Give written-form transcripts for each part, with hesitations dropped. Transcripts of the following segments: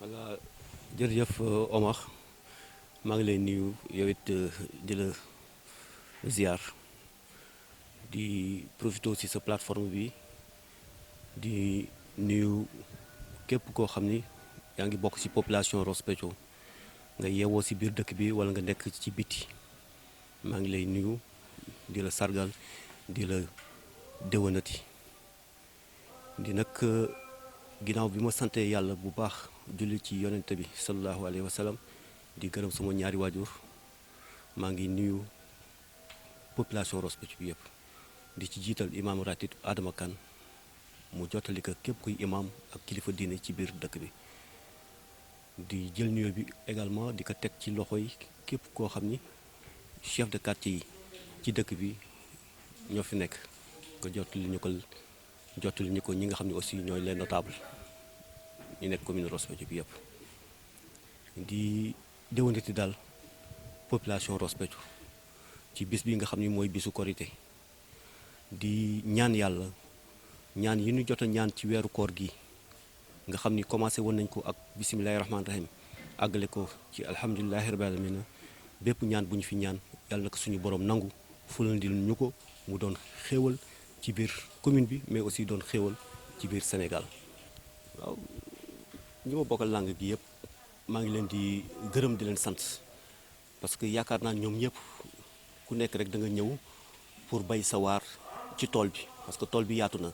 voilà jërëjëf Omar maa ngi lay nuyu yow it di la ziar di profité ci sa plateforme bi di nuyu képp koo xam ni yaa ngi bokk ci population Ross Béthio nga yeewoo ci biir dëkk bi walla nga nekk ci biti maa ngi lay nuyu di la sargal di la déwénati di nag ginnaaw bi ma sante yàlla bu baax julli ci yonente bi sallallahu alayhi wa sallam di gërëm sama ñaari waajur maa ngi nuyu population Ross Béthio bi yëpp di ci jiital imam ratib Adama Kane mu jottali ko képp kuy imam ak kilifa diine ci biir dëkk bi di jël nuyoo bi également di ko teg ci loxo yi képp koo xam ni chef de quartier yi ci dëkk bi ñoo fi nekk nga jottali ñu ko ñi nga xam ne aussi ñooy les notables ñu nekk commune Ross Béthio bi yëpp di déwénati daal population Ross Béthio ci bis bi nga xam ni mooy bisu korité di ñaan yàlla ñaan yi ñu jot a ñaan ci weeru koor gi nga xam ni commencé woon nañ ko ak bisimilahi rahmaani rahim àggale ko ci alhamdulilahi rabbil alamin bépp ñaan bu ñu fi ñaan yàlla na ko suñu borom nangu fulandil ñu ko mu doon xéewal ci biir commune bi mais aussi doon xéewal ci biir Sénégal waaw ñi ma bokkal langue gi yëpp maa ngi leen di gërëm di leen sant parce que yaakaar naa ñoom ñëpp ku nekk rek da nga ñëw pour bay sa waar ci tool bi parce que tool bi yaatu na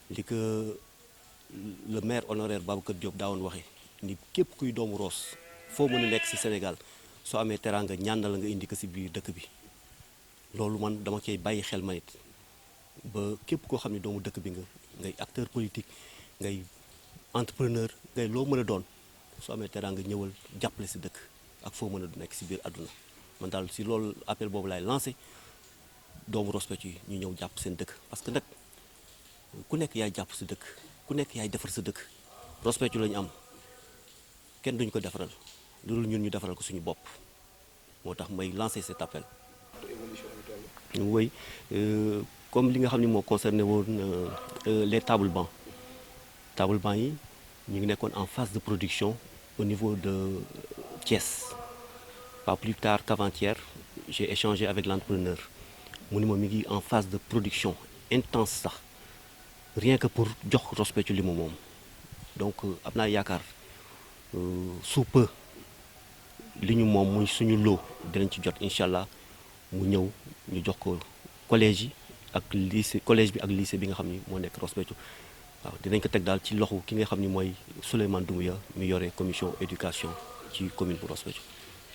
li ko le maire honoraire Babacar Diop daawoon waxe ni képp kuy doomu Ross foo mën a nekk ci Sénégal soo amee teraanga ñaan na la nga indi ko ci biir dëkk bi loolu man dama koy bàyyi xel ma nit ba képp koo xam ne doomu dëkk bi nga ngay acteur politique ngay entrepreneur ngay loo mën a doon soo amee teraanga ñëwal jàppale ci dëkk ak foo mën a nekk ci biir àdduna man daal ci loolu appel boobu laay lancé doomu Ross Béthio yi ñu ñëw jàpp seen dëkk parce que nag ku nekk yaay jàpp sa dëkk ku nekk yaay defar sa dëkk Ross Béthio la ñu am kenn duñu ko defaral lu dul ñun ñu defaral ko suñu bopp moo tax may lancé cet appel. oui comme li nga xam ne moo concerné woon les table bancs yi ñu ngi nekkoon en phase de production au niveau de Thiès pas plus tard qu'avant-hier j'ai échangé avec l'entrepreneur mu ni ma mi ngi en phase de production intense sax rien que pour jox Ross Béthio li mu moom donc am naa yaakaar sous peu li ñu moom muy suñu lot dinañ ci jot incha allah mu ñëw ñu jox ko collège yi ak lycée collège bi ak lycée bi nga xam ni moo nekk Ross Béthio waaw dinañ ko teg daal ci loxo ki nga xam ni mooy Souleymane Doumbouya mi yore commission éducation ci commune bu Ross Béthio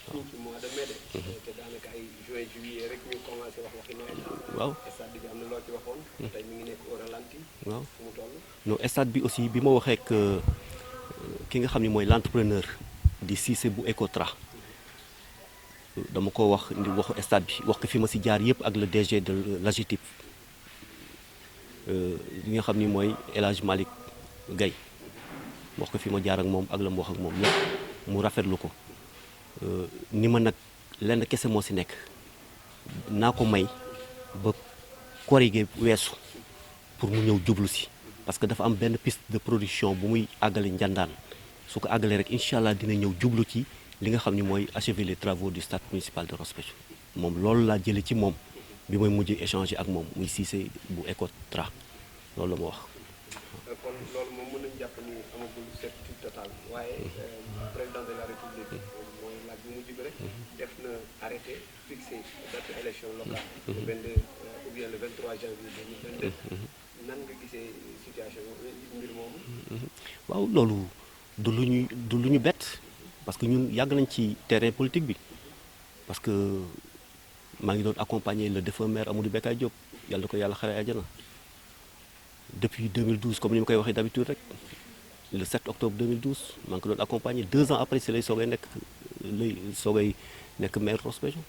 waaw. mois de mai de. te daanaka ay juin juillet rek ñu commencé wax waxi nawet. waaw stade bi am na loo ci waxoon. tey mi ngi nekk au ralenti. waaw fu mu toll. non stade bi aussi bi ma waxee ak ki nga xam ni mooy l'entrepreneur di Cissé bu Ecotra dama ko wax ndi waxu stade bi wax ko fi ma ci jaar yëpp ak le DG de l'AGETIP li nga xam ni mooy El Hadj Malick Guèye wax ko fi ma jaar ak moom ak la mu wax ak moom yëpp mu rafetlu ko ni ma nag lenn kese moo ci nekk naa ko may ba korige weesu pour mu ñëw jublu ci parce que dafa am benn piste de production bu muy àggale njàndaan su ko àggalee rek incha allah dina ñëw jublu ci li nga xam ni mooy achever les travaux du stade municipal de Ross Béthio moom loolu laa jëlee ci moom bi may mujj échanger ak moom muy Cissé bu Ecotra loolu la ma wax. kon loolu moom mën nañu jàpp ni amagul certitude totale waaye président de la république mooy laaj bu mujj bi rek def na arrêté fixé date élection locale le 22 ou bien le 23 janvier 2022 nan nga gisee situation mbir moomu. waaw loolu du lu ñu bett parce que ñun yàgg nañ ci terrain politique bi parce que maa ngi doon accompagner le défunt maire Amadou Bekay Diop yàlla ko yàlla xare àjjana depuis 2012 comme ni ma koy waxee d'habitude rek le 7 octobre 2012 maa ngi ko doon accompagner 2 ans après si lay soogay nekk maire Ross Béthio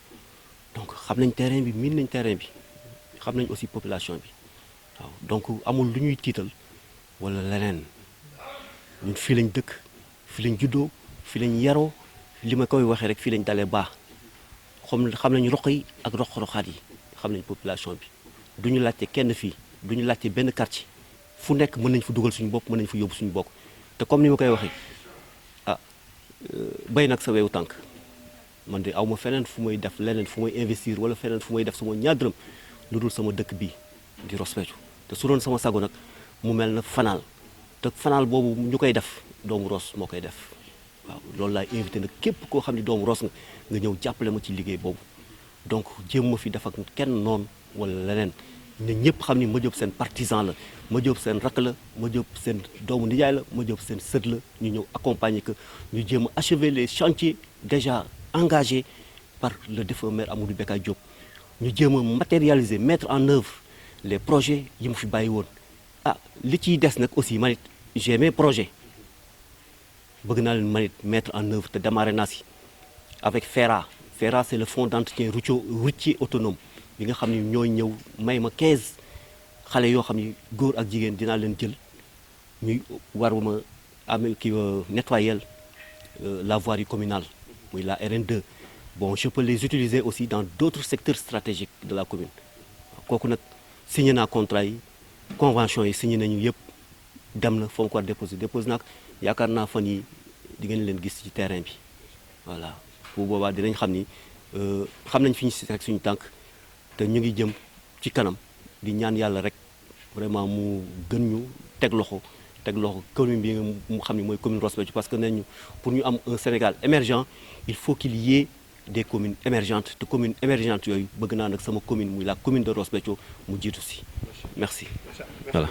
donc xam nañ terrain bi miin nañ terrain bi xam nañ aussi population bi waaw donc amul lu ñuy tiital wala leneen ñun fii lañ dëkk fii lañ juddoo fii lañ yaroo li ma koy waxee rek fii lañ dalee baax xam nañ roq yi ak roq-roqaat yi xam nañ population bi du ñu laajte kenn fii du ñu laajte benn quartier fu nekk mën nañ fa dugal suñu bopp mën nañ fa yóbbu suñu bokk te comme ni ma koy waxee bay nag sa wewu tànk man de aw ma feneen fu may def leneen fu may investir wala feneen fu may def sama ñaar dërëm lu dul sama dëkk bii di Ross Béthio te su doon sama sago nag mu mel na fanaal te fanaal boobu ñu koy def doomu Ross moo koy def waaw loolu laay invité nag képp koo xam ne doomu Ross nga ñëw jàppale ma ci liggéey boobu donc jéem ma fi def ak kenn noonu wala leneen ne ñëpp xam ni Madiop seen partisan la Madiop seen rakk la Madiop seen doomu nijaay la Madiop seen sët la ñu ñëw accompagner que ñu jéem a achever les chantiers déjà engagés par le défunt maire Amadou Bekay Diop ñu jéem a matérialiser mettre en œuvre les projets yi mu fi bàyyi woon ah li ciy des nag aussi man it j'ai mes projets bëgg naa leen man it mettre en œuvre te démarrer naa si avec FERA FERA c'est le fonds d'entretien routier autonome bi nga xam ni ñooy ñëw may ma 15 xale yoo xam ni góor ak jigéen dinaa leen jël ñuy war ma amee kii nettoyer la voirie communale muy la RN2 bon je peux les utiliser aussi dans d'autres secteurs stratégiques de la commune kooku nag signé naa contrat yi convention yi signé nañu yëpp dem na foo ko war déposé nag yaakaar naa fan yi di ngeen leen gis ci terrain bi voilà bu boobaa dinañ xam ni xam nañ fi ñu si rek suñu tànk te ñu ngi jëm ci kanam di ñaan yàlla rek vraiment mu gën ñu teg loxo commune bi mu xam ni mooy commune Ross Béthio parce que nañu pour ñu am un Sénégal émergent il faut qu'il y ait des communes émergentes te communes émergentes yooyu bëgg naa nag sama commune muy la commune de Ross Béthio mu jiitu si merci voilà